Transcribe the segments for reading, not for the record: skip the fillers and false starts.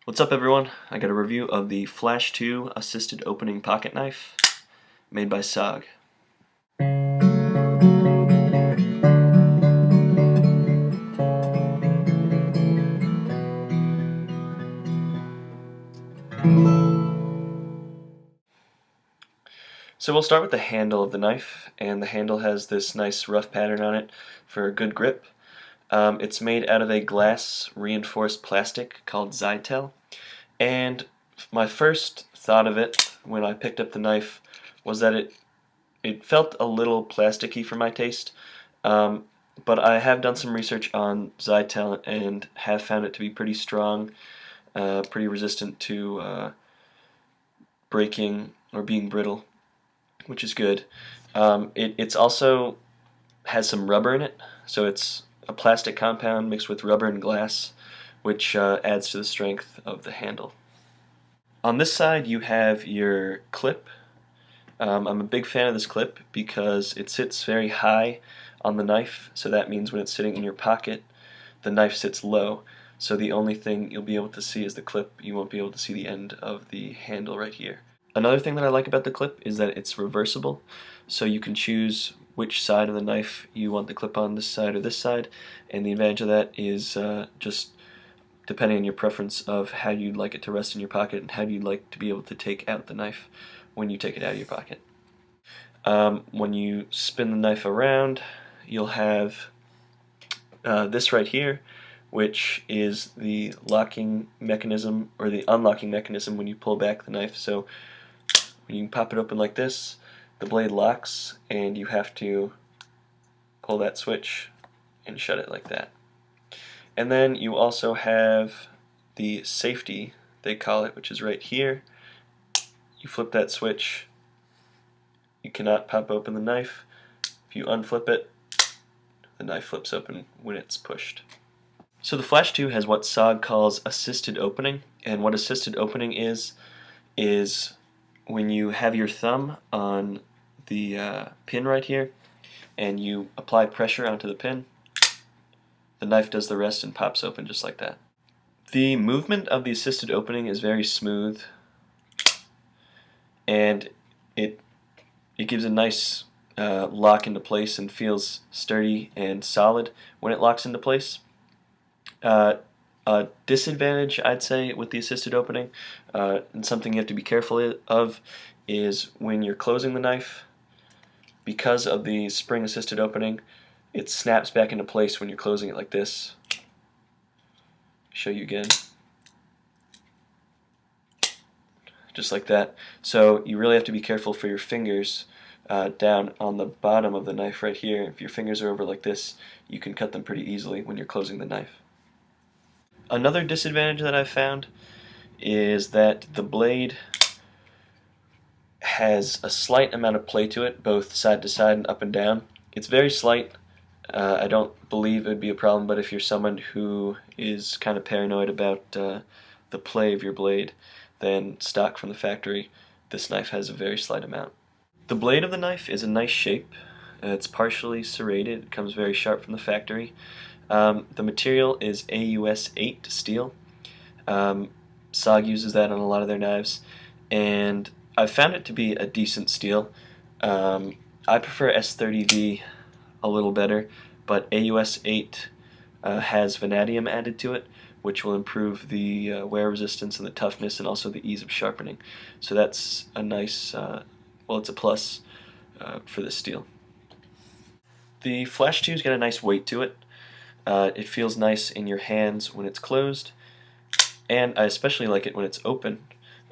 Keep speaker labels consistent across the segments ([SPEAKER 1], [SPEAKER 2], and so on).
[SPEAKER 1] What's up everyone? I got a review of the Flash II assisted opening pocket knife made by SOG. So we'll start with the handle of the knife, and the handle has this nice rough pattern on it for a good grip. It's made out of a glass reinforced plastic called Zytel, and my first thought of it when I picked up the knife was that it felt a little plasticky for my taste, but I have done some research on Zytel and have found it to be pretty strong, pretty resistant to breaking or being brittle, which is good. It's also has some rubber in it, so it's a plastic compound mixed with rubber and glass, which adds to the strength of the handle. On this side you have your clip. I'm a big fan of this clip because it sits very high on the knife, so that means when it's sitting in your pocket, the knife sits low, so the only thing you'll be able to see is the clip. You won't be able to see the end of the handle right here. Another thing that I like about the clip is that it's reversible, so you can choose which side of the knife you want the clip on, this side or this side, and the advantage of that is just depending on your preference of how you'd like it to rest in your pocket and how you'd like to be able to take out the knife when you take it out of your pocket. When you spin the knife around, you'll have this right here, which is the locking mechanism, or the unlocking mechanism when you pull back the knife. So when you pop it open like this, the blade locks and you have to pull that switch and shut it like that. And then you also have the safety, they call it, which is right here. You flip that switch, you cannot pop open the knife. If you unflip it, the knife flips open when it's pushed. So the Flash II has what SOG calls assisted opening, and what assisted opening is when you have your thumb on the pin right here and you apply pressure onto the pin, the knife does the rest and pops open just like that. The movement of the assisted opening is very smooth, and it gives a nice lock into place and feels sturdy and solid when it locks into place. A disadvantage, I'd say, with the assisted opening, and something you have to be careful of, is when you're closing the knife, because of the spring assisted opening, it snaps back into place when you're closing it like this. Show you again. Just like that. So you really have to be careful for your fingers down on the bottom of the knife right here. If your fingers are over like this, you can cut them pretty easily when you're closing the knife. Another disadvantage that I've found is that the blade has a slight amount of play to it, both side to side and up and down. It's very slight. I don't believe it would be a problem, but if you're someone who is kind of paranoid about the play of your blade, then stock from the factory, this knife has a very slight amount. The blade of the knife is a nice shape. It's partially serrated. It comes very sharp from the factory. The material is AUS 8 steel. SOG uses that on a lot of their knives, and I've found it to be a decent steel. I prefer S30V a little better, but AUS 8 has vanadium added to it, which will improve the wear resistance and the toughness and also the ease of sharpening. So that's a nice, well, it's a plus for this steel. The Flash II's got a nice weight to it. It feels nice in your hands when it's closed, and I especially like it when it's open.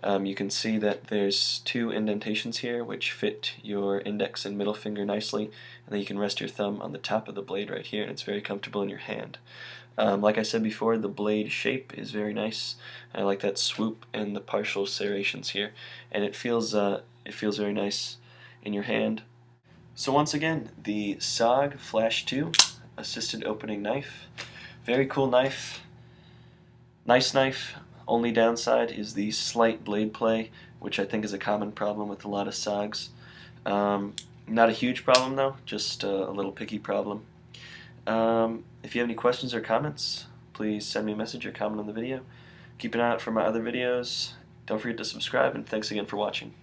[SPEAKER 1] You can see that there's two indentations here which fit your index and middle finger nicely, and then you can rest your thumb on the top of the blade right here, and it's very comfortable in your hand. Like I said before, the blade shape is very nice. I like that swoop and the partial serrations here, and it feels very nice in your hand. So once again, the SOG Flash II assisted opening knife. Very cool knife. Nice knife. Only downside is the slight blade play, which I think is a common problem with a lot of SOGs. Not a huge problem though, just a little picky problem. If you have any questions or comments, please send me a message or comment on the video. Keep an eye out for my other videos. Don't forget to subscribe, and thanks again for watching.